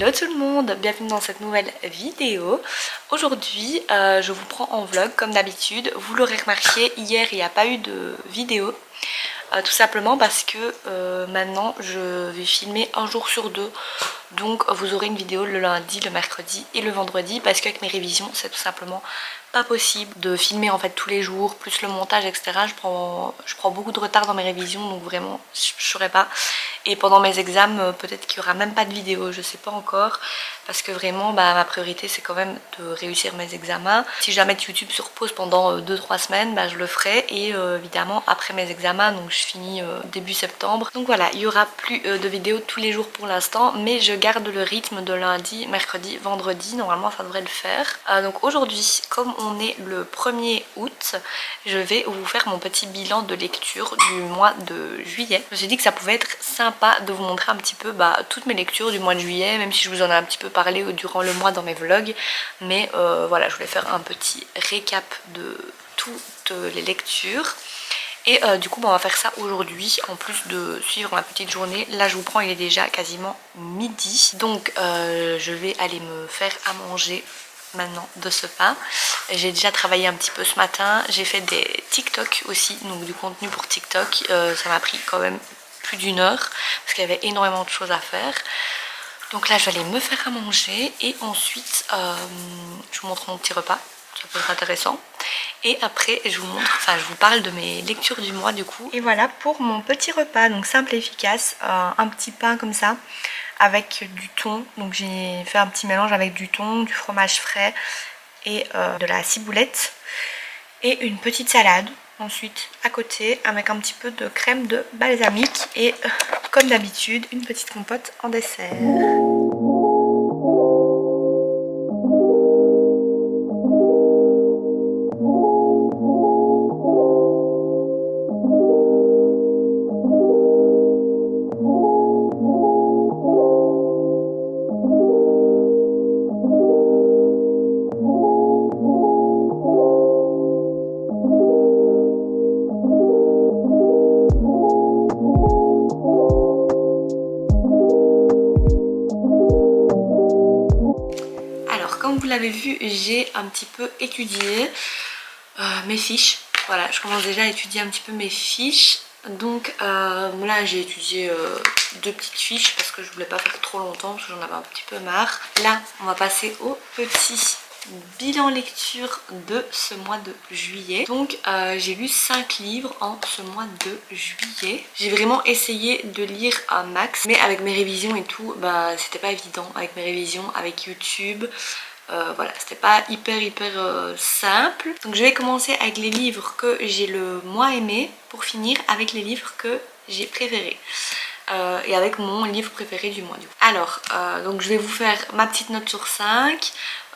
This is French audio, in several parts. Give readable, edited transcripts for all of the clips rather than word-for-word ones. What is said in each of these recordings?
Hello tout le monde, bienvenue dans cette nouvelle vidéo. Aujourd'hui je vous prends en vlog comme d'habitude. Vous l'aurez remarqué, hier il n'y a pas eu de vidéo. Tout simplement parce que maintenant je vais filmer un jour sur deux. Donc vous aurez une vidéo le lundi, le mercredi et le vendredi. Parce qu'avec mes révisions c'est tout simplement pas possible de filmer en fait tous les jours. Plus le montage etc. Je prends beaucoup de retard dans mes révisions. Donc vraiment je saurais pas. Et pendant mes examens peut-être qu'il n'y aura même pas de vidéo, je sais pas encore. Parce que vraiment ma priorité c'est quand même de réussir mes examens. Si je dois mettre YouTube sur pause pendant 2-3 semaines, je le ferai. Et évidemment après mes examens, donc je finis début septembre. Donc voilà, il n'y aura plus de vidéos tous les jours pour l'instant. Mais je garde le rythme de lundi, mercredi, vendredi. Normalement ça devrait le faire. Donc aujourd'hui, comme on est le 1er août, je vais vous faire mon petit bilan de lecture du mois de juillet. Je me suis dit que ça pouvait être sympa de vous montrer un petit peu toutes mes lectures du mois de juillet. Même si je vous en ai un petit peu parlé durant le mois dans mes vlogs. Mais voilà, je voulais faire un petit récap de toutes les lectures. Et du coup on va faire ça aujourd'hui en plus de suivre ma petite journée. Là je vous prends, il est déjà quasiment midi. Donc je vais aller me faire à manger maintenant de ce pas. J'ai déjà travaillé un petit peu ce matin. J'ai fait des TikTok aussi, donc du contenu pour TikTok. Ça m'a pris quand même plus d'1 heure parce qu'il y avait énormément de choses à faire. Donc là je vais aller me faire à manger et ensuite je vous montre mon petit repas. Ça peut être intéressant. Et après je vous montre, je vous parle de mes lectures du mois du coup. Et voilà pour mon petit repas, donc simple et efficace. Un petit pain comme ça avec du thon. Donc j'ai fait un petit mélange avec du thon, du fromage frais et de la ciboulette. Et une petite salade ensuite à côté avec un petit peu de crème de balsamique. Et comme d'habitude une petite compote en dessert. Comme vous l'avez vu, j'ai un petit peu étudié mes fiches. Voilà, je commence déjà à étudier un petit peu mes fiches. Donc là j'ai étudié 2 petites fiches parce que je voulais pas faire trop longtemps parce que j'en avais un petit peu marre. Là on va passer au petit bilan lecture de ce mois de juillet. Donc j'ai lu 5 livres en ce mois de juillet. J'ai vraiment essayé de lire un max, mais avec mes révisions et tout, c'était pas évident avec mes révisions, avec YouTube. Voilà, c'était pas hyper simple. Donc je vais commencer avec les livres que j'ai le moins aimé pour finir avec les livres que j'ai préférés. Et avec mon livre préféré du mois. Alors, donc je vais vous faire ma petite note sur 5,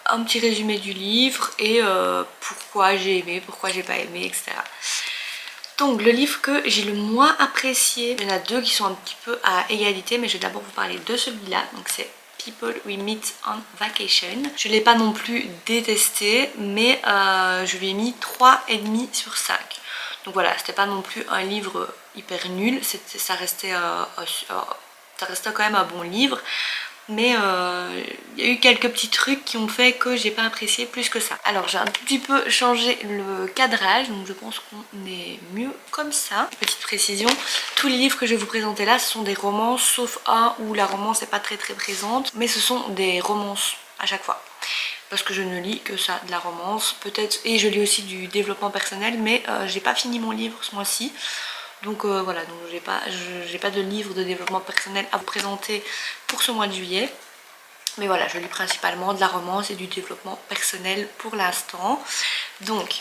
un petit résumé du livre et pourquoi j'ai aimé, pourquoi j'ai pas aimé, etc. Donc le livre que j'ai le moins apprécié, il y en a 2 qui sont un petit peu à égalité, mais je vais d'abord vous parler de celui-là. Donc c'est People We Meet on Vacation. Je ne l'ai pas non plus détesté, mais je lui ai mis 3,5 sur 5. Donc voilà, c'était pas non plus un livre hyper nul, ça restait quand même un bon livre. Mais il y a eu quelques petits trucs qui ont fait que j'ai pas apprécié plus que ça. Alors j'ai un petit peu changé le cadrage, donc je pense qu'on est mieux comme ça. Petite précision, tous les livres que je vais vous présenter là ce sont des romances, sauf un où la romance n'est pas très présente, mais ce sont des romances à chaque fois. Parce que je ne lis que ça, de la romance, peut-être, et je lis aussi du développement personnel, mais j'ai pas fini mon livre ce mois-ci. Donc voilà, donc j'ai pas de livre de développement personnel à vous présenter pour ce mois de juillet. Mais voilà, je lis principalement de la romance et du développement personnel pour l'instant. Donc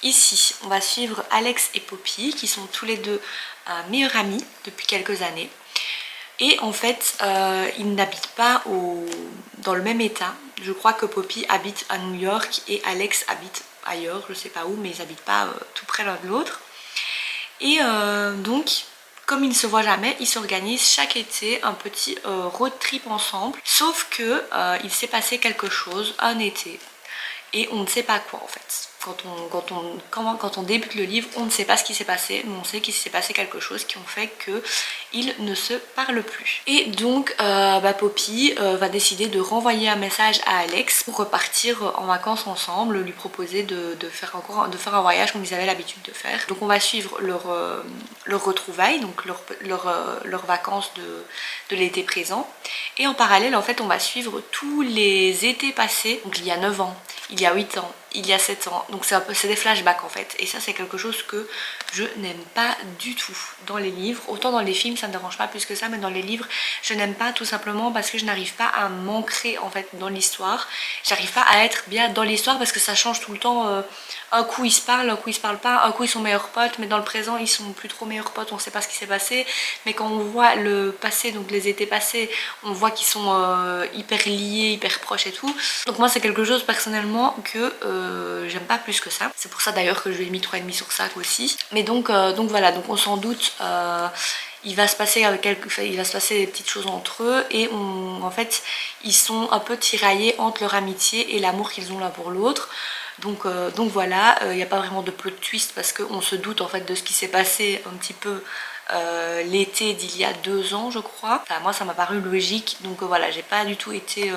ici, on va suivre Alex et Poppy qui sont tous les deux meilleurs amis depuis quelques années. Et en fait, ils n'habitent pas dans le même état. Je crois que Poppy habite à New York et Alex habite ailleurs, je sais pas où, mais ils n'habitent pas tout près l'un de l'autre. Et donc, comme ils ne se voient jamais, ils s'organisent chaque été un petit road trip ensemble. Sauf que il s'est passé quelque chose un été et on ne sait pas quoi en fait. Quand on débute le livre, on ne sait pas ce qui s'est passé, mais on sait qu'il s'est passé quelque chose qui ont fait ils ne se parlent plus. Et donc Poppy va décider de renvoyer un message à Alex pour repartir en vacances ensemble, lui proposer de faire un voyage comme ils avaient l'habitude de faire. Donc on va suivre leur retrouvailles, donc leurs vacances de l'été présent. Et en parallèle, en fait, on va suivre tous les étés passés. Donc il y a 9 ans, il y a 8 ans, il y a 7 ans. Donc c'est des flashbacks en fait. Et ça, c'est quelque chose que je n'aime pas du tout dans les livres. Autant dans les films, ça ne me dérange pas plus que ça, mais dans les livres, je n'aime pas tout simplement parce que je n'arrive pas à m'ancrer en fait dans l'histoire. J'arrive pas à être bien dans l'histoire parce que ça change tout le temps. Un coup ils se parlent, un coup ils se parlent pas, un coup ils sont meilleurs potes, mais dans le présent ils sont plus trop meilleurs potes, on sait pas ce qui s'est passé. Mais quand on voit le passé, donc les étés passés, on voit qu'ils sont hyper liés, hyper proches et tout. Donc moi c'est quelque chose personnellement que j'aime pas plus que ça. C'est pour ça d'ailleurs que je lui ai mis 3,5 sur 5 aussi. Mais donc voilà, donc on s'en doute. Il va se passer des petites choses entre eux et en fait ils sont un peu tiraillés entre leur amitié et l'amour qu'ils ont l'un pour l'autre. Donc voilà, il n'y a pas vraiment de plot twist parce qu'on se doute en fait de ce qui s'est passé un petit peu l'été d'il y a 2 ans je crois. Enfin, moi ça m'a paru logique, donc voilà, j'ai pas du tout été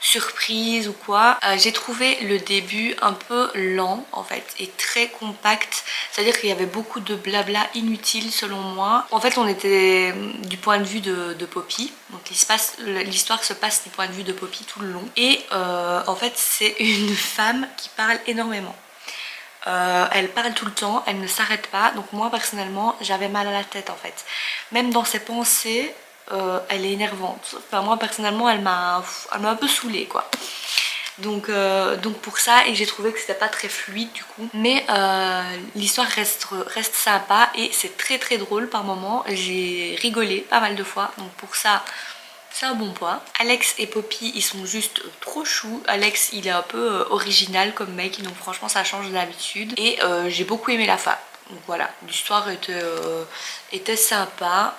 surprise ou quoi. J'ai trouvé le début un peu lent en fait et très compact, c'est à dire qu'il y avait beaucoup de blabla inutile selon moi. En fait on était du point de vue de Poppy, donc l'histoire se passe du point de vue de Poppy tout le long et en fait c'est une femme qui parle énormément. Elle parle tout le temps, elle ne s'arrête pas, donc moi personnellement j'avais mal à la tête en fait. Même dans ses pensées, elle est énervante. Enfin, moi personnellement elle m'a un peu saoulée quoi. Donc pour ça, et j'ai trouvé que c'était pas très fluide du coup. Mais l'histoire reste sympa et c'est très très drôle par moments. J'ai rigolé pas mal de fois, donc pour ça c'est un bon point. Alex et Poppy ils sont juste trop choux. Alex il est un peu original comme mec, donc franchement ça change d'habitude. Et j'ai beaucoup aimé la fin. Donc voilà, l'histoire était sympa.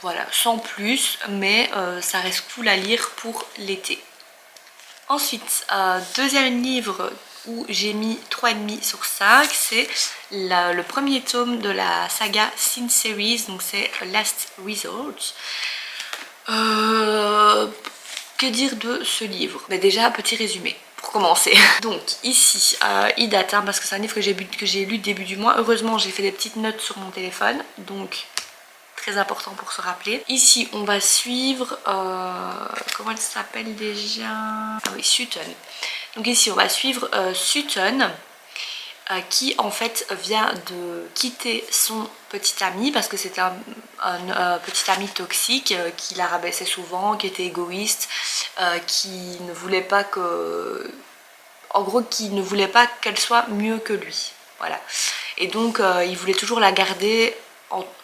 Voilà, sans plus, mais ça reste cool à lire pour l'été. Ensuite, deuxième livre où j'ai mis 3,5 sur 5, c'est le premier tome de la saga Sin Series, donc c'est Last Resort. Que dire de ce livre? Mais déjà, petit résumé pour commencer. Donc ici, il date parce que c'est un livre que j'ai lu début du mois. Heureusement, j'ai fait des petites notes sur mon téléphone, donc très important pour se rappeler. Ici on va suivre comment elle s'appelle déjà, ah oui, Sutton. Donc ici on va suivre Sutton qui en fait vient de quitter son petit ami parce que c'était un petit ami toxique qui la rabaissait souvent, qui était égoïste, qui ne voulait pas en gros qui ne voulait pas qu'elle soit mieux que lui, voilà. Et donc il voulait toujours la garder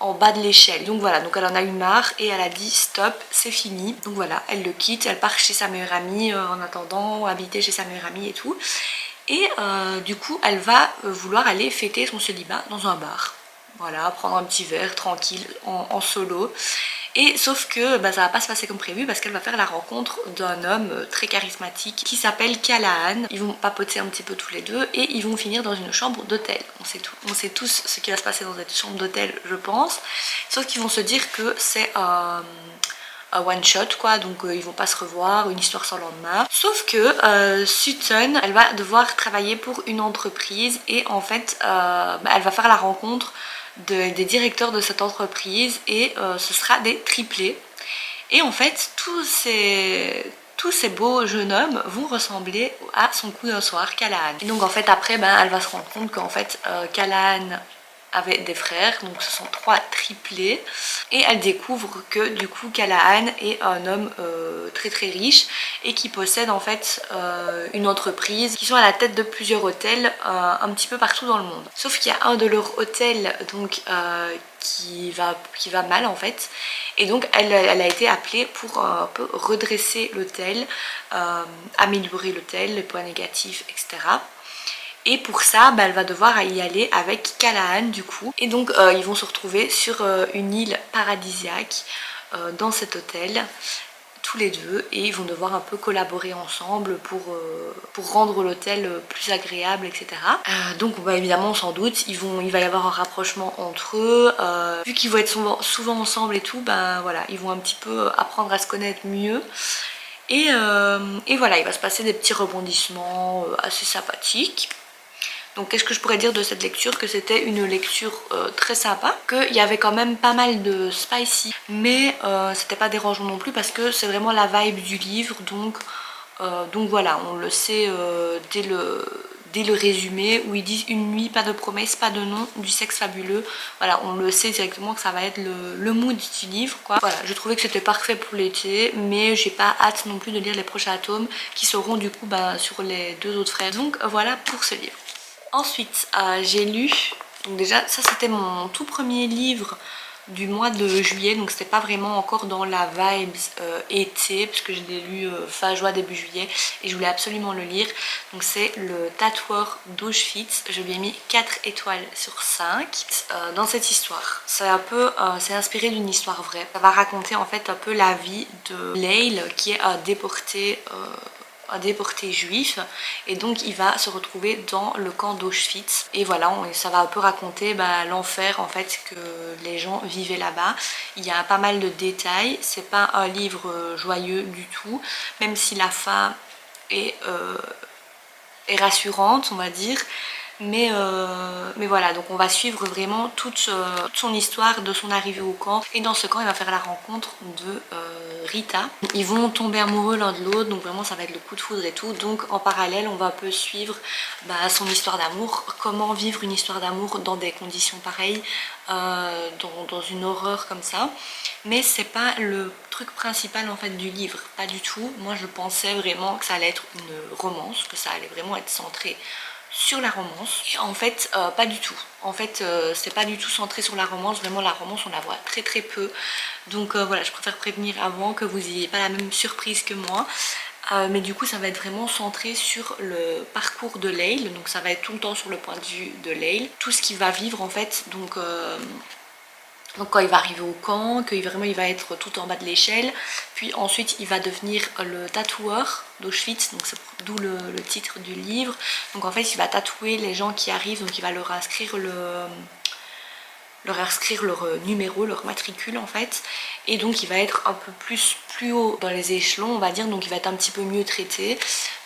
en bas de l'échelle. Donc voilà, donc elle en a eu marre et elle a dit stop, c'est fini. Donc voilà, elle le quitte, elle part chez sa meilleure amie en attendant, habiter chez sa meilleure amie et tout. Et du coup, elle va vouloir aller fêter son célibat dans un bar. Voilà, prendre un petit verre tranquille en solo. Et sauf que ça va pas se passer comme prévu parce qu'elle va faire la rencontre d'un homme très charismatique qui s'appelle Callahan. Ils vont papoter un petit peu tous les deux et ils vont finir dans une chambre d'hôtel. On sait tous ce qui va se passer dans cette chambre d'hôtel, je pense. Sauf qu'ils vont se dire que c'est un one shot quoi, donc ils vont pas se revoir, une histoire sans lendemain. Sauf que Sutton, elle va devoir travailler pour une entreprise et en fait elle va faire la rencontre des directeurs de cette entreprise et ce sera des triplés. Et en fait tous ces beaux jeunes hommes vont ressembler à son coup d'un soir, Callahan. Et donc en fait après elle va se rendre compte qu'en fait Callahan avait des frères, donc ce sont 3 triplés, et elle découvre que du coup Callahan est un homme très très riche et qui possède en fait une entreprise, qui sont à la tête de plusieurs hôtels un petit peu partout dans le monde. Sauf qu'il y a un de leurs hôtels donc qui va mal en fait, et donc elle a été appelée pour un peu redresser l'hôtel, améliorer l'hôtel, les points négatifs, etc. Et pour ça, elle va devoir y aller avec Callahan du coup. Et donc ils vont se retrouver sur une île paradisiaque dans cet hôtel. tous les deux et ils vont devoir un peu collaborer ensemble pour rendre l'hôtel plus agréable, etc. Donc bah, évidemment on s'en doute, il va y avoir un rapprochement entre eux, vu qu'ils vont être souvent ensemble et tout, bah voilà, ils vont un petit peu apprendre à se connaître mieux. Et voilà, il va se passer des petits rebondissements assez sympathiques. Donc qu'est-ce que je pourrais dire de cette lecture? Que c'était une lecture très sympa, qu'il y avait quand même pas mal de spicy, mais c'était pas dérangeant non plus parce que c'est vraiment la vibe du livre, donc voilà, on le sait dès le résumé où ils disent une nuit, pas de promesses, pas de nom, du sexe fabuleux. Voilà, on le sait directement que ça va être le mood du livre, quoi. Voilà, je trouvais que c'était parfait pour l'été, mais j'ai pas hâte non plus de lire les prochains tomes qui seront du coup sur les 2 autres frères. Donc voilà pour ce livre. Ensuite, j'ai lu, donc déjà ça c'était mon tout premier livre du mois de juillet, donc c'était pas vraiment encore dans la vibes été, parce que je l'ai lu fin juin début juillet et je voulais absolument le lire. Donc c'est le Tatoueur d'Auschwitz, je lui ai mis 4 étoiles sur 5. Dans cette histoire, c'est inspiré d'une histoire vraie. Ça va raconter en fait un peu la vie de Leil qui est un déporté juif et donc il va se retrouver dans le camp d'Auschwitz et voilà, ça va un peu raconter l'enfer en fait que les gens vivaient là-bas. Il y a pas mal de détails, c'est pas un livre joyeux du tout, même si la fin est rassurante on va dire, mais voilà, donc on va suivre vraiment toute son histoire de son arrivée au camp et dans ce camp il va faire la rencontre de Rita. Ils vont tomber amoureux l'un de l'autre, donc vraiment ça va être le coup de foudre et tout, donc en parallèle on va un peu suivre son histoire d'amour, comment vivre une histoire d'amour dans des conditions pareilles, dans une horreur comme ça. Mais c'est pas le truc principal en fait du livre, pas du tout. Moi je pensais vraiment que ça allait être une romance, que ça allait vraiment être centré sur la romance et en fait pas du tout. En fait c'est pas du tout centré sur la romance, vraiment la romance on la voit très très peu, donc voilà, je préfère prévenir avant que vous ayez pas la même surprise que moi. Mais du coup ça va être vraiment centré sur le parcours de Leil, donc ça va être tout le temps sur le point de vue de Leil, tout ce qu'il va vivre en fait, donc quand il va arriver au camp, que vraiment il va être tout en bas de l'échelle, puis ensuite il va devenir le tatoueur d'Auschwitz, donc c'est d'où le titre du livre. Donc en fait il va tatouer les gens qui arrivent, donc il va leur inscrire leur numéro, leur matricule en fait, et donc il va être un peu plus haut dans les échelons on va dire, donc il va être un petit peu mieux traité,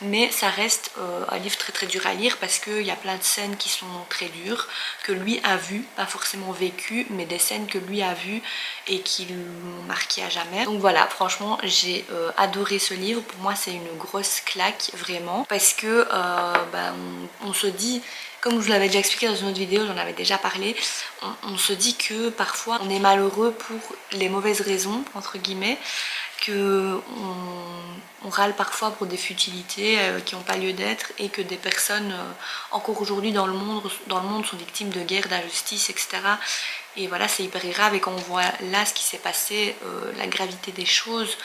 mais ça reste un livre très très dur à lire parce qu'il y a plein de scènes qui sont très dures, que lui a vues, pas forcément vécues, mais des scènes que lui a vues et qui l'ont marqué à jamais. Donc voilà, franchement j'ai adoré ce livre, pour moi c'est une grosse claque vraiment, parce que on se dit, comme je vous l'avais déjà expliqué dans une autre vidéo, j'en avais déjà parlé, on se dit que parfois on est malheureux pour les mauvaises raisons, entre guillemets, que on râle parfois pour des futilités qui n'ont pas lieu d'être, et que des personnes encore aujourd'hui dans le monde sont victimes de guerre, d'injustice, etc. Et voilà, c'est hyper grave, et quand on voit là ce qui s'est passé, la gravité des choses,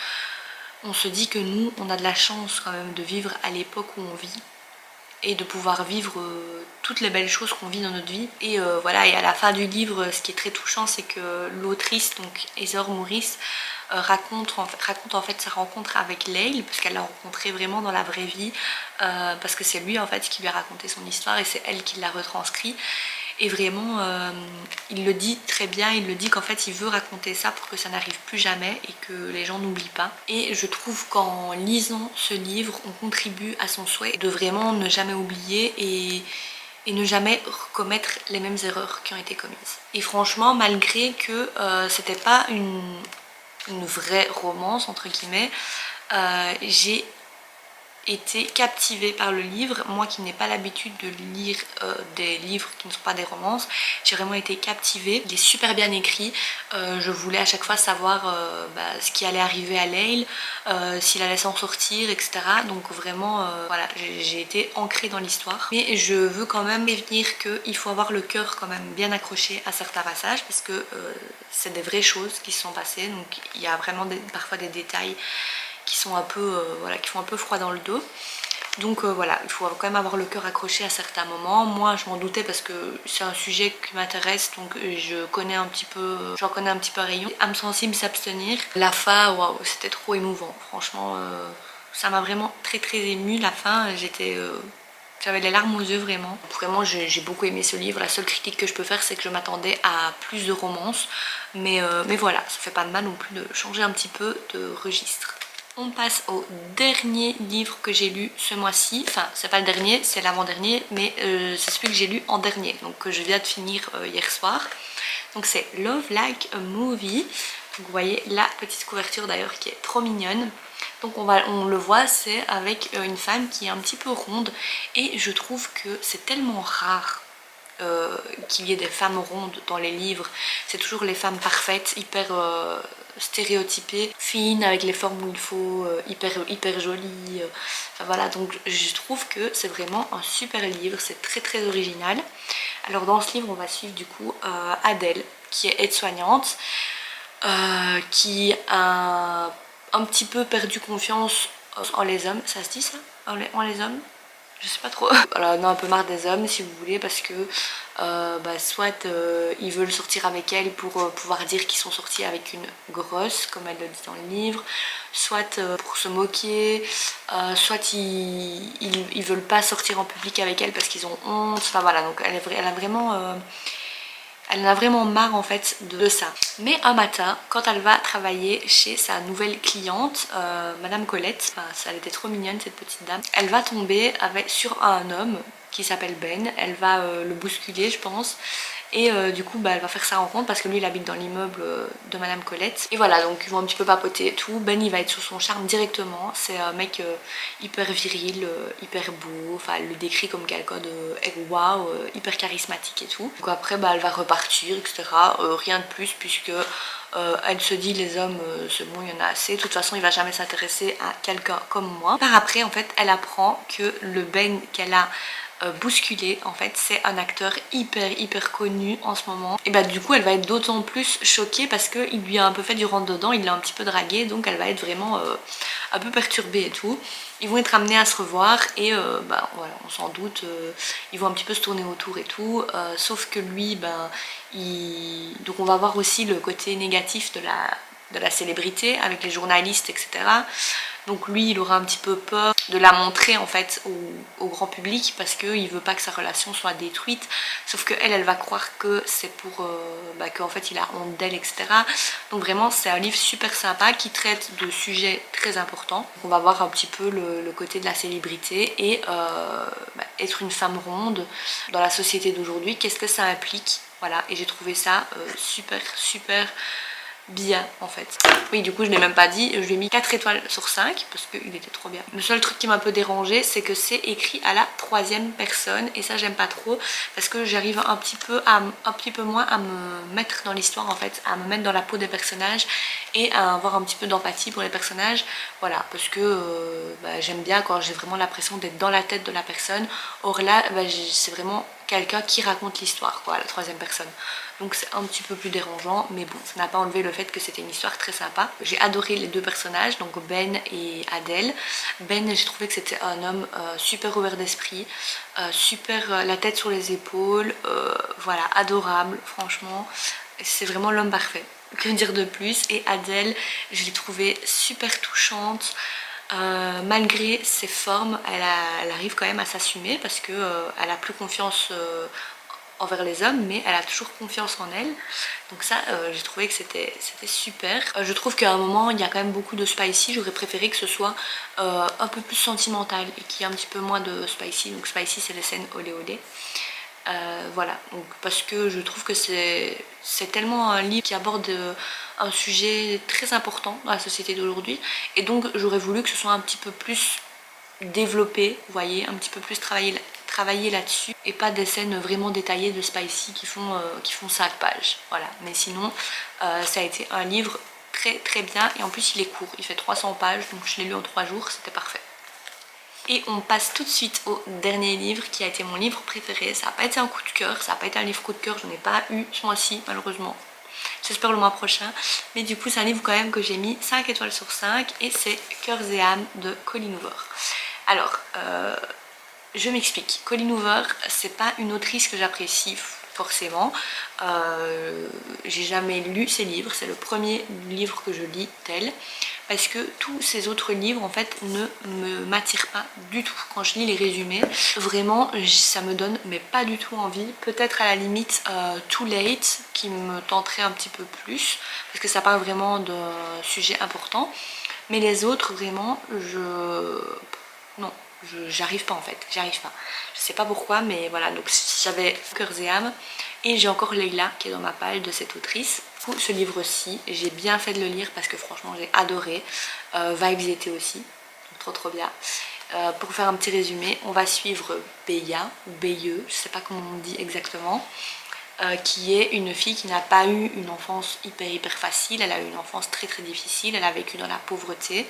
on se dit que nous, on a de la chance quand même de vivre à l'époque où on vit, et de pouvoir vivre toutes les belles choses qu'on vit dans notre vie. Et voilà, et à la fin du livre, ce qui est très touchant, c'est que l'autrice, donc Heather Morris, raconte en fait sa rencontre avec Leil, parce qu'elle l'a rencontré vraiment dans la vraie vie, parce que c'est lui en fait qui lui a raconté son histoire et c'est elle qui l'a retranscrit. Et vraiment il le dit très bien, il le dit qu'en fait il veut raconter ça pour que ça n'arrive plus jamais et que les gens n'oublient pas. Et je trouve qu'en lisant ce livre on contribue à son souhait de vraiment ne jamais oublier et ne jamais commettre les mêmes erreurs qui ont été commises. Et franchement, malgré que c'était pas une vraie romance entre guillemets, j'ai été captivée par le livre. Moi qui n'ai pas l'habitude de lire des livres qui ne sont pas des romances, j'ai vraiment été captivée. Il est super bien écrit, je voulais à chaque fois savoir ce qui allait arriver à Leil, s'il allait s'en sortir, etc. Donc vraiment voilà, j'ai été ancrée dans l'histoire. Mais je veux quand même prévenir qu'il faut avoir le cœur quand même bien accroché à certains passages, parce que c'est des vraies choses qui se sont passées, donc il y a vraiment parfois des détails qui sont un peu, voilà, qui font un peu froid dans le dos. Donc voilà, il faut quand même avoir le cœur accroché à certains moments. Moi je m'en doutais parce que c'est un sujet qui m'intéresse, donc j'en connais un petit peu à rayon. Âme sensible, s'abstenir. La fin, waouh, c'était trop émouvant, franchement. Ça m'a vraiment très émue la fin, j'avais les larmes aux yeux vraiment. Vraiment j'ai beaucoup aimé ce livre. La seule critique que je peux faire c'est que je m'attendais à plus de romance. Mais voilà, ça fait pas de mal non plus de changer un petit peu de registre. On passe au dernier livre que j'ai lu ce mois-ci. Enfin, c'est pas le dernier, c'est l'avant-dernier, mais c'est celui que j'ai lu en dernier, donc que je viens de finir hier soir. Donc c'est Love Like a Movie. Donc vous voyez la petite couverture d'ailleurs qui est trop mignonne. Donc on le voit, c'est avec une femme qui est un petit peu ronde et je trouve que c'est tellement rare qu'il y ait des femmes rondes dans les livres. C'est toujours les femmes parfaites, hyper stéréotypées, fines, avec les formes où il faut, hyper jolies. Enfin voilà, donc je trouve que c'est vraiment un super livre, c'est très original. Alors dans ce livre on va suivre du coup Adèle qui est aide-soignante, qui a un petit peu perdu confiance en les hommes. Ça se dit ça, en les hommes? Je sais pas trop. Voilà, on a un peu marre des hommes si vous voulez, parce que soit ils veulent sortir avec elle pour pouvoir dire qu'ils sont sortis avec une grosse, comme elle le dit dans le livre, soit pour se moquer, soit ils veulent pas sortir en public avec elle parce qu'ils ont honte. Enfin voilà, donc elle en a vraiment marre en fait de ça. Mais un matin, quand elle va travailler chez sa nouvelle cliente, Madame Colette, enfin, elle était trop mignonne cette petite dame, elle va tomber sur un homme qui s'appelle Ben. Elle va le bousculer je pense. Et du coup elle va faire sa rencontre parce que lui il habite dans l'immeuble de Madame Colette. Et voilà, donc ils vont un petit peu papoter et tout. Ben il va être sur son charme directement. C'est un mec hyper viril, hyper beau. Enfin elle le décrit comme quelqu'un de waouh, hyper charismatique et tout. Donc après elle va repartir, etc. Rien de plus puisque elle se dit les hommes c'est bon, il y en a assez. De toute façon il va jamais s'intéresser à quelqu'un comme moi. Par après en fait elle apprend que le Ben qu'elle a bousculé en fait c'est un acteur hyper connu en ce moment. Et bah du coup elle va être d'autant plus choquée parce qu'il lui a un peu fait du rentre dedans, il l'a un petit peu dragué, donc elle va être vraiment un peu perturbée et tout. Ils vont être amenés à se revoir et voilà, on s'en doute, ils vont un petit peu se tourner autour et tout, sauf que lui donc on va voir aussi le côté négatif de la célébrité avec les journalistes, etc. Donc lui il aura un petit peu peur de la montrer en fait au grand public parce qu'il veut pas que sa relation soit détruite. Sauf que elle va croire que c'est pour qu'en fait il a honte d'elle, etc. Donc vraiment c'est un livre super sympa qui traite de sujets très importants. Donc on va voir un petit peu le côté de la célébrité et être une femme ronde dans la société d'aujourd'hui, qu'est-ce que ça implique. Voilà, et j'ai trouvé ça super bien en fait. Oui, du coup je l'ai même pas dit, je lui ai mis 4 étoiles sur 5 parce qu'il était trop bien. Le seul truc qui m'a un peu dérangé c'est que c'est écrit à la 3e personne et ça j'aime pas trop parce que j'arrive un petit peu moins à me mettre dans l'histoire en fait, à me mettre dans la peau des personnages et à avoir un petit peu d'empathie pour les personnages. Voilà, parce que j'aime bien quand j'ai vraiment l'impression d'être dans la tête de la personne. Or là c'est vraiment quelqu'un qui raconte l'histoire quoi, à la 3e personne. Donc c'est un petit peu plus dérangeant, mais bon, ça n'a pas enlevé le fait que c'était une histoire très sympa. J'ai adoré les deux personnages, donc Ben et Adèle. Ben, j'ai trouvé que c'était un homme super ouvert d'esprit, super la tête sur les épaules, voilà, adorable, franchement. C'est vraiment l'homme parfait. Que dire de plus? Et Adèle, je l'ai trouvée super touchante. Malgré ses formes, elle arrive quand même à s'assumer parce que elle a plus confiance envers les hommes, mais elle a toujours confiance en elle. Donc ça j'ai trouvé que c'était super. Je trouve qu'à un moment il y a quand même beaucoup de spicy, j'aurais préféré que ce soit un peu plus sentimental et qu'il y ait un petit peu moins de spicy. Donc spicy c'est les scènes olé olé. Voilà, donc parce que je trouve que c'est tellement un livre qui aborde un sujet très important dans la société d'aujourd'hui, et donc j'aurais voulu que ce soit un petit peu plus développé, vous voyez, un petit peu plus travailler là-dessus, et pas des scènes vraiment détaillées de spicy qui font 5 pages. Voilà, mais sinon ça a été un livre très bien, et en plus il est court, il fait 300 pages, donc je l'ai lu en 3 jours, c'était parfait. Et on passe tout de suite au dernier livre qui a été mon livre préféré. Ça n'a pas été un coup de cœur, ça n'a pas été un livre coup de cœur, je n'en ai pas eu ce mois-ci malheureusement. J'espère le mois prochain. Mais du coup c'est un livre quand même que j'ai mis 5 étoiles sur 5 et c'est Cœurs et âmes de Colleen Hoover. Alors, je m'explique. Colleen Hoover, c'est pas une autrice que j'apprécie forcément. J'ai jamais lu ses livres, c'est le premier livre que je lis d'elle. Parce que tous ces autres livres en fait ne m'attirent pas du tout. Quand je lis les résumés, vraiment ça me donne mais pas du tout envie. Peut-être à la limite Too Late qui me tenterait un petit peu plus parce que ça parle vraiment de sujets importants. Mais les autres vraiment non, j'arrive pas en fait, j'arrive pas. Je sais pas pourquoi mais voilà, donc j'avais Cœurs et âmes et j'ai encore Leila qui est dans ma palle de cette autrice. Ce livre-ci, j'ai bien fait de le lire parce que franchement j'ai adoré. Vibes étaient aussi, donc trop bien. Pour faire un petit résumé, on va suivre Beya ou Beye, je sais pas comment on dit exactement. Qui est une fille qui n'a pas eu une enfance hyper facile, elle a eu une enfance très difficile, elle a vécu dans la pauvreté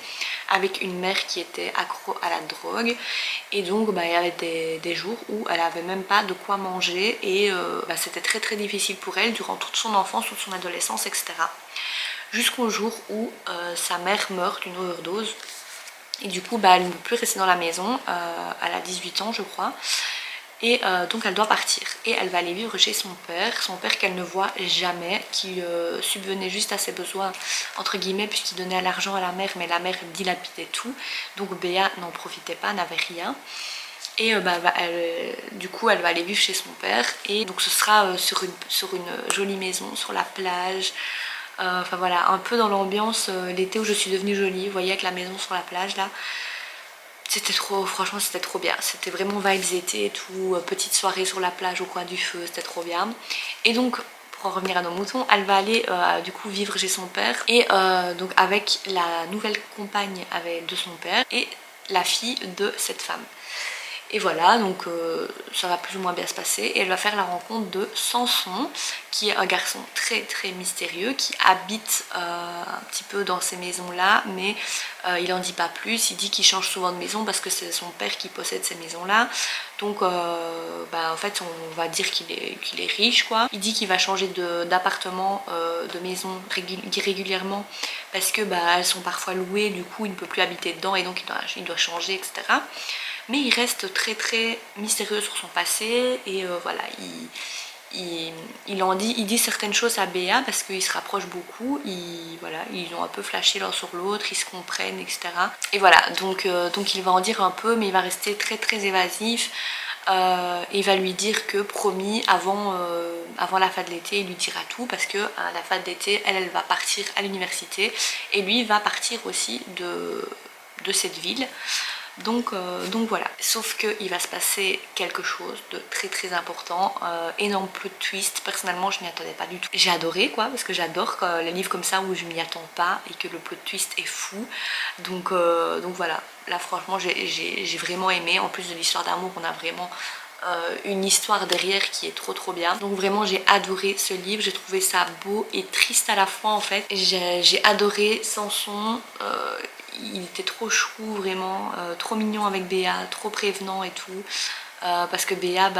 avec une mère qui était accro à la drogue et donc il y avait des jours où elle avait même pas de quoi manger et c'était très difficile pour elle durant toute son enfance, toute son adolescence, etc. Jusqu'au jour où sa mère meurt d'une overdose et du coup elle ne peut plus rester dans la maison, elle a 18 ans je crois. Et donc elle doit partir et elle va aller vivre chez son père qu'elle ne voit jamais, qui subvenait juste à ses besoins entre guillemets puisqu'il donnait l'argent à la mère mais la mère dilapidait tout, donc Béa n'en profitait pas, n'avait rien. Et du coup elle va aller vivre chez son père et donc ce sera sur une jolie maison sur la plage. Enfin voilà, un peu dans l'ambiance l'été où je suis devenue jolie, vous voyez avec la maison sur la plage là. C'était trop, franchement c'était trop bien, c'était vraiment vibes été et tout, petite soirée sur la plage au coin du feu, c'était trop bien. Et donc pour en revenir à nos moutons, elle va aller du coup vivre chez son père et donc avec la nouvelle compagne de son père et la fille de cette femme. Et voilà, donc ça va plus ou moins bien se passer et elle va faire la rencontre de Samson qui est un garçon très mystérieux qui habite un petit peu dans ces maisons là mais il en dit pas plus. Il dit qu'il change souvent de maison parce que c'est son père qui possède ces maisons là, donc en fait on va dire qu'il est riche quoi. Il dit qu'il va changer d'appartement, de maison régulièrement parce que elles sont parfois louées, du coup il ne peut plus habiter dedans et donc il doit changer, etc. Mais il reste très mystérieux sur son passé et voilà, il dit certaines choses à Béa parce qu'ils se rapprochent beaucoup, voilà, ils ont un peu flashé l'un sur l'autre, ils se comprennent, etc. Et voilà, donc il va en dire un peu mais il va rester très évasif. Et il va lui dire que promis avant la fin de l'été il lui dira tout parce que à la fin d'été elle va partir à l'université et lui va partir aussi de cette ville. Donc voilà, sauf qu'il va se passer quelque chose de très important, énorme plot twist. Personnellement je m'y attendais pas du tout, j'ai adoré quoi parce que j'adore les livres comme ça où je m'y attends pas et que le plot twist est fou, donc voilà, là franchement j'ai vraiment aimé. En plus de l'histoire d'amour on a vraiment une histoire derrière qui est trop bien, donc vraiment j'ai adoré ce livre, j'ai trouvé ça beau et triste à la fois en fait. J'ai adoré Samson, il était trop chou vraiment, trop mignon avec Béa, trop prévenant et tout. Parce que Béa,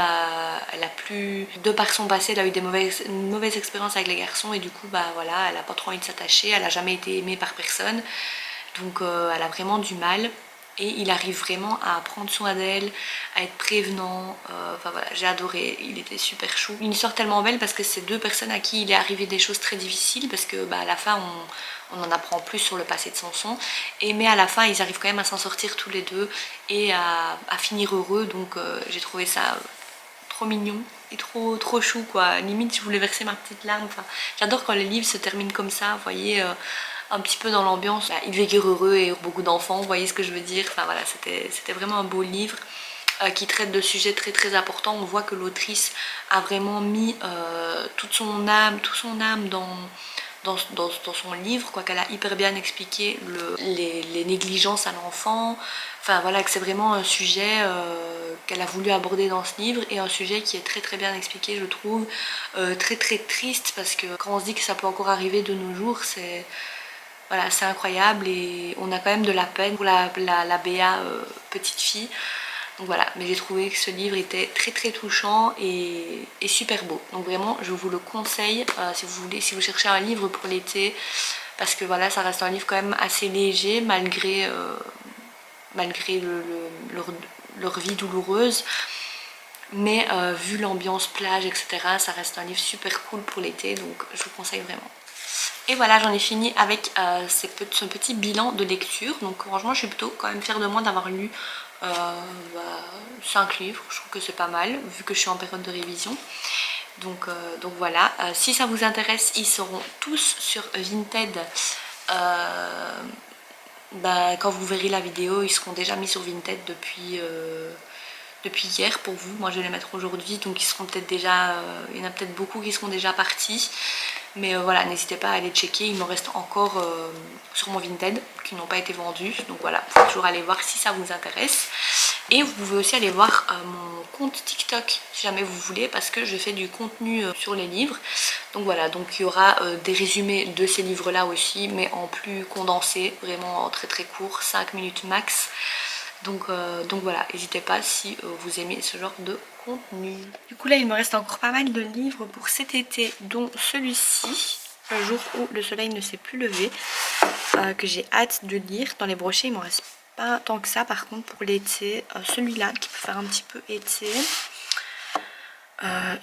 elle a plus, de par son passé, elle a eu une mauvaise expérience avec les garçons et du coup voilà, elle a pas trop envie de s'attacher, elle a jamais été aimée par personne, donc elle a vraiment du mal. Et il arrive vraiment à prendre soin d'elle, à être prévenant, enfin voilà, j'ai adoré, il était super chou. Une histoire tellement belle parce que c'est deux personnes à qui il est arrivé des choses très difficiles parce que à la fin on en apprend plus sur le passé de Samson, mais à la fin ils arrivent quand même à s'en sortir tous les deux et à finir heureux, donc j'ai trouvé ça trop mignon et trop chou quoi, limite je voulais verser ma petite larme. Enfin, j'adore quand les livres se terminent comme ça, vous voyez, un petit peu dans l'ambiance. Ils vécurent heureux et eurent beaucoup d'enfants, vous voyez ce que je veux dire. Enfin voilà, c'était vraiment un beau livre qui traite de sujets très importants. On voit que l'autrice a vraiment mis toute son âme dans son livre, quoi, qu'elle a hyper bien expliqué les négligences à l'enfant. Enfin voilà, que c'est vraiment un sujet qu'elle a voulu aborder dans ce livre et un sujet qui est très bien expliqué, je trouve. Très triste parce que quand on se dit que ça peut encore arriver de nos jours, c'est voilà, c'est incroyable et on a quand même de la peine pour la Béa petite fille. Donc voilà, mais j'ai trouvé que ce livre était très touchant et super beau. Donc vraiment, je vous le conseille si vous cherchez un livre pour l'été, parce que voilà, ça reste un livre quand même assez léger malgré malgré leur vie douloureuse. Mais vu l'ambiance plage, etc., ça reste un livre super cool pour l'été, donc je vous conseille vraiment. Et voilà, j'en ai fini avec ce petit bilan de lecture. Donc franchement, je suis plutôt quand même fière de moi d'avoir lu 5 livres. Je trouve que c'est pas mal, vu que je suis en période de révision. Donc voilà, si ça vous intéresse, ils seront tous sur Vinted. Quand vous verrez la vidéo, ils seront déjà mis sur Vinted depuis hier pour vous. Moi je vais les mettre aujourd'hui, donc ils seront peut-être déjà, il y en a peut-être beaucoup qui seront déjà partis. Mais voilà, n'hésitez pas à aller checker, il m'en reste encore sur mon Vinted qui n'ont pas été vendus. Donc voilà, vous pouvez toujours aller voir si ça vous intéresse. Et vous pouvez aussi aller voir mon compte TikTok si jamais vous voulez, parce que je fais du contenu sur les livres. Donc voilà, donc il y aura des résumés de ces livres là aussi, mais en plus condensé, vraiment en très très court, 5 minutes max. Donc voilà, n'hésitez pas si vous aimez ce genre de contenu. Du coup là il me reste encore pas mal de livres pour cet été, dont celui-ci, le jour où le soleil ne s'est plus levé, que j'ai hâte de lire. Dans les brochets il m'en reste pas tant que ça, par contre pour l'été, celui-là qui peut faire un petit peu été.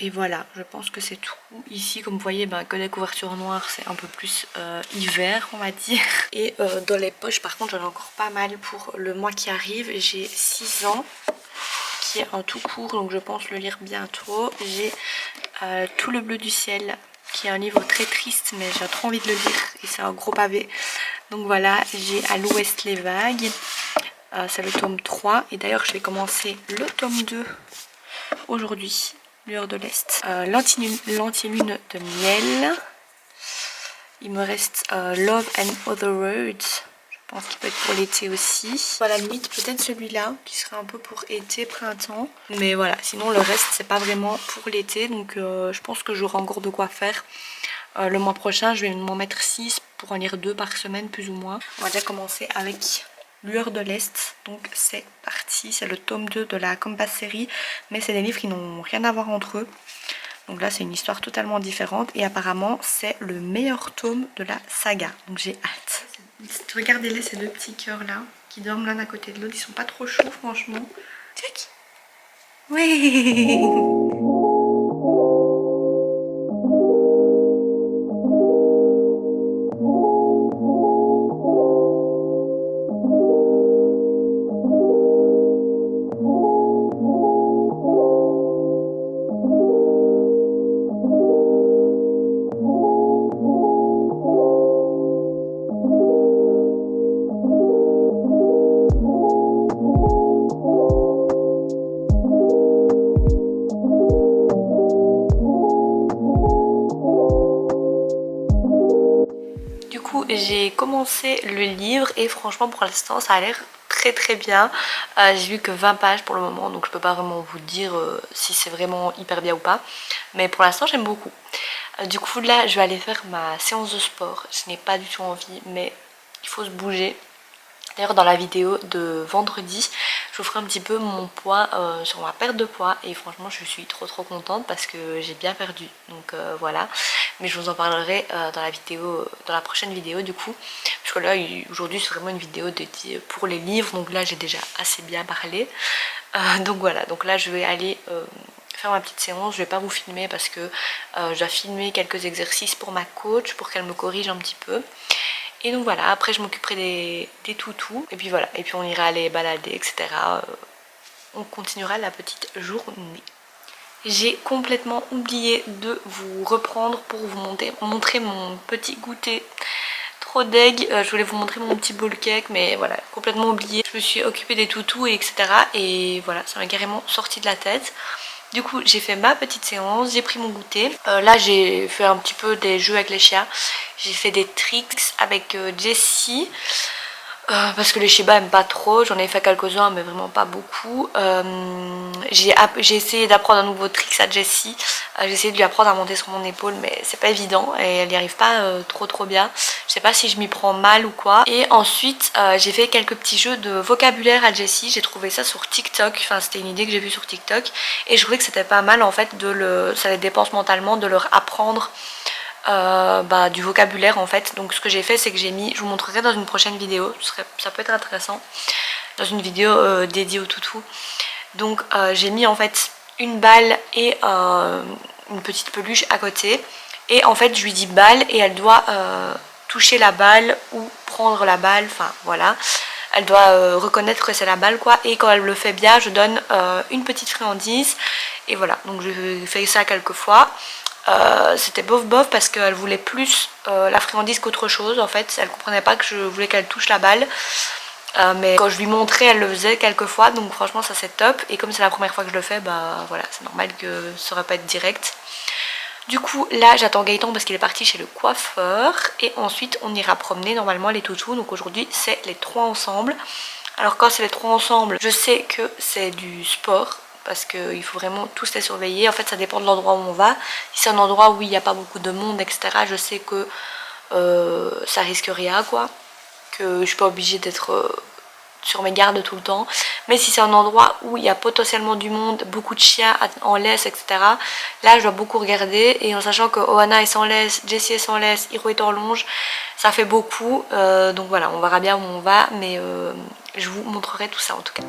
Et voilà, je pense que c'est tout. Ici, comme vous voyez, que les couvertures noires, c'est un peu plus hiver, on va dire. Et dans les poches, par contre, j'en ai encore pas mal pour le mois qui arrive. J'ai 6 ans, qui est un tout court, donc je pense le lire bientôt. J'ai Tout le bleu du ciel, qui est un livre très triste, mais j'ai trop envie de le lire. Et c'est un gros pavé. Donc voilà, j'ai À l'ouest les vagues. C'est le tome 3. Et d'ailleurs, je vais commencer le tome 2 aujourd'hui. Lueur de l'Est. L'antilune de miel. Il me reste Love and Other Roads. Je pense qu'il peut être pour l'été aussi. À la limite, peut-être celui-là, qui serait un peu pour été, printemps. Mais voilà, sinon le reste, c'est pas vraiment pour l'été. Donc je pense que j'aurai encore de quoi faire. Le mois prochain, je vais m'en mettre 6 pour en lire 2 par semaine, plus ou moins. On va déjà commencer avec Lueur de l'Est, donc c'est parti, c'est le tome 2 de la Compass série, mais c'est des livres qui n'ont rien à voir entre eux. Donc là c'est une histoire totalement différente et apparemment c'est le meilleur tome de la saga, donc j'ai hâte. Regardez-les, ces deux petits cœurs là, qui dorment l'un à côté de l'autre, ils sont pas trop chauds franchement. Check. Ouais. J'ai commencé le livre et franchement pour l'instant ça a l'air très bien. J'ai vu que 20 pages pour le moment, donc je peux pas vraiment vous dire si c'est vraiment hyper bien ou pas, mais pour l'instant j'aime beaucoup. Du coup là je vais aller faire ma séance de sport. Je n'ai pas du tout envie, mais il faut se bouger. D'ailleurs dans la vidéo de vendredi, je vous ferai un petit peu mon poids sur ma perte de poids et franchement je suis trop contente parce que j'ai bien perdu. Donc voilà, mais je vous en parlerai dans la prochaine vidéo du coup. Parce que là aujourd'hui c'est vraiment une vidéo dédiée pour les livres, donc là j'ai déjà assez bien parlé. Donc voilà, donc là je vais aller faire ma petite séance. Je vais pas vous filmer parce que je dois filmer quelques exercices pour ma coach pour qu'elle me corrige un petit peu. Et donc voilà, après je m'occuperai des toutous. Et puis voilà, et puis on ira aller balader, etc. On continuera la petite journée. J'ai complètement oublié de vous reprendre pour vous montrer mon petit goûter. Trop deg, je voulais vous montrer mon petit bowl cake, mais voilà, complètement oublié. Je me suis occupée des toutous, etc. Et voilà, ça m'a carrément sorti de la tête. Du coup j'ai fait ma petite séance, j'ai pris mon goûter. Là j'ai fait un petit peu des jeux avec les chiens. J'ai fait des tricks avec Jessie. Parce que les Shiba aiment pas trop, j'en ai fait quelques-uns mais vraiment pas beaucoup. J'ai essayé d'apprendre un nouveau trick à Jessie. J'ai essayé de lui apprendre à monter sur mon épaule mais c'est pas évident et elle n'y arrive pas trop bien. Je sais pas si je m'y prends mal ou quoi. Et ensuite j'ai fait quelques petits jeux de vocabulaire à Jessie. J'ai trouvé ça sur TikTok, enfin c'était une idée que j'ai vue sur TikTok. Et je trouvais que c'était pas mal en fait, ça les dépense mentalement de leur apprendre du vocabulaire en fait. Donc ce que j'ai fait c'est que j'ai mis, je vous montrerai dans une prochaine vidéo, ça peut être intéressant, dans une vidéo dédiée au toutou. Donc j'ai mis en fait une balle et une petite peluche à côté. Et en fait je lui dis balle et elle doit toucher la balle ou prendre la balle, enfin voilà. Elle doit reconnaître que c'est la balle quoi. Et quand elle le fait bien, je donne une petite friandise. Et voilà, donc je fais ça quelques fois. C'était bof bof parce qu'elle voulait plus la friandise qu'autre chose en fait. Elle comprenait pas que je voulais qu'elle touche la balle. Mais quand je lui montrais, elle le faisait quelques fois. Donc franchement ça c'est top. Et comme c'est la première fois que je le fais, bah voilà, c'est normal que ça aurait pas être direct. Du coup là j'attends Gaëtan parce qu'il est parti chez le coiffeur. Et ensuite on ira promener normalement les toutous. Donc aujourd'hui c'est les 3 ensemble. Alors quand c'est les 3 ensemble, je sais que c'est du sport. Parce qu'il faut vraiment tous les surveiller. En fait ça dépend de l'endroit où on va. Si c'est un endroit où il n'y a pas beaucoup de monde etc. Je sais que ça risque rien quoi. Que je suis pas obligée d'être sur mes gardes tout le temps. Mais si c'est un endroit où il y a potentiellement du monde, beaucoup de chiens en laisse, etc. Là, je dois beaucoup regarder. Et en sachant que Ohana est sans laisse, Jessie est sans laisse, Hiro est en longe, ça fait beaucoup. Donc voilà, on verra bien où on va. Mais je vous montrerai tout ça en tout cas.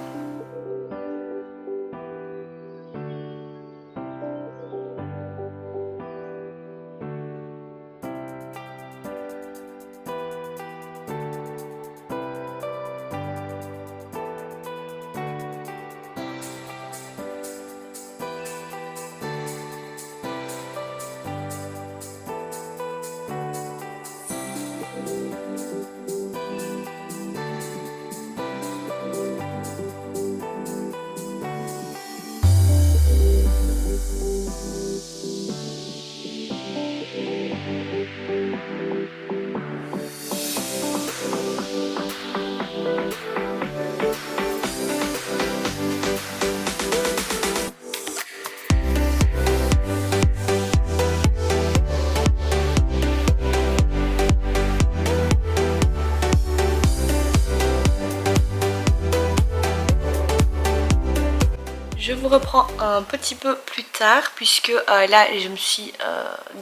Je vous reprends un petit peu plus tard puisque là je me suis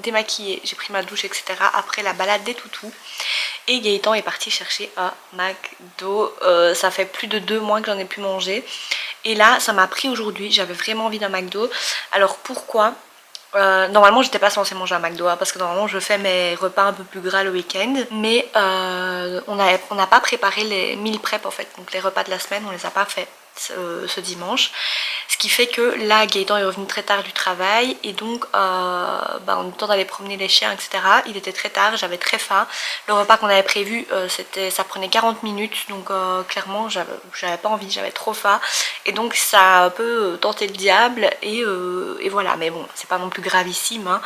démaquillée, j'ai pris ma douche etc. après la balade des toutous. Et Gaëtan est parti chercher un McDo. Ça fait plus de 2 mois que j'en ai pu manger. Et là ça m'a pris aujourd'hui, j'avais vraiment envie d'un McDo. Alors pourquoi normalement j'étais pas censée manger un McDo hein, parce que normalement je fais mes repas un peu plus gras le week-end. Mais on n'a pas préparé les meal prep en fait. Donc les repas de la semaine on les a pas fait ce dimanche. Ce qui fait que là Gaëtan est revenu très tard du travail et donc en temps d'aller promener les chiens etc. Il était très tard, j'avais très faim. Le repas qu'on avait prévu ça prenait 40 minutes donc clairement j'avais pas envie, j'avais trop faim. Et donc ça a un peu tenté le diable et voilà. Mais bon c'est pas non plus gravissime hein.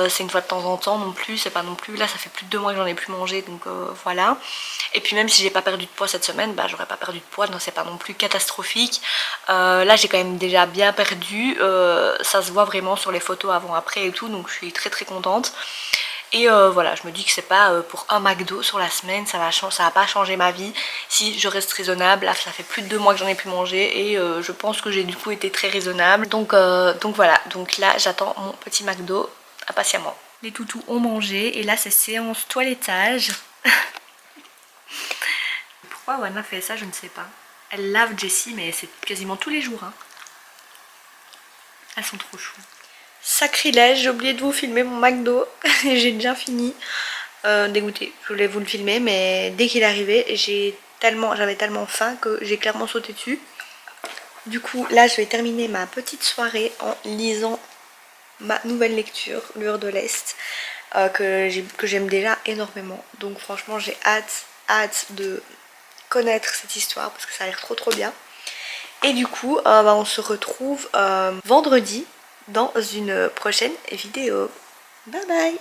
C'est une fois de temps en temps non plus, c'est pas non plus, là ça fait plus de 2 mois que j'en ai plus mangé donc voilà. Et puis même si j'ai pas perdu de poids cette semaine, bah j'aurais pas perdu de poids donc c'est pas non plus catastrophique. Là j'ai quand même déjà bien perdu, ça se voit vraiment sur les photos avant après et tout donc je suis très très contente. Et voilà, je me dis que c'est pas pour un McDo sur la semaine, ça va pas changer ma vie si je reste raisonnable. Là ça fait plus de 2 mois que j'en ai pu manger et je pense que j'ai du coup été très raisonnable. Donc voilà, donc là j'attends mon petit McDo impatiemment. Les toutous ont mangé et là c'est séance toilettage. Pourquoi Ohana fait ça je ne sais pas. Elle lave Jessie mais c'est quasiment tous les jours hein. Elles sont trop chou. Sacrilège, j'ai oublié de vous filmer mon McDo. J'ai déjà fini. Dégoûtée, je voulais vous le filmer mais dès qu'il est arrivé j'avais tellement faim que j'ai clairement sauté dessus. Du coup là je vais terminer ma petite soirée en lisant ma nouvelle lecture, Lueur de l'Est, que j'aime déjà énormément. Donc franchement j'ai hâte de connaître cette histoire parce que ça a l'air trop bien. Et du coup on se retrouve vendredi dans une prochaine vidéo. Bye bye.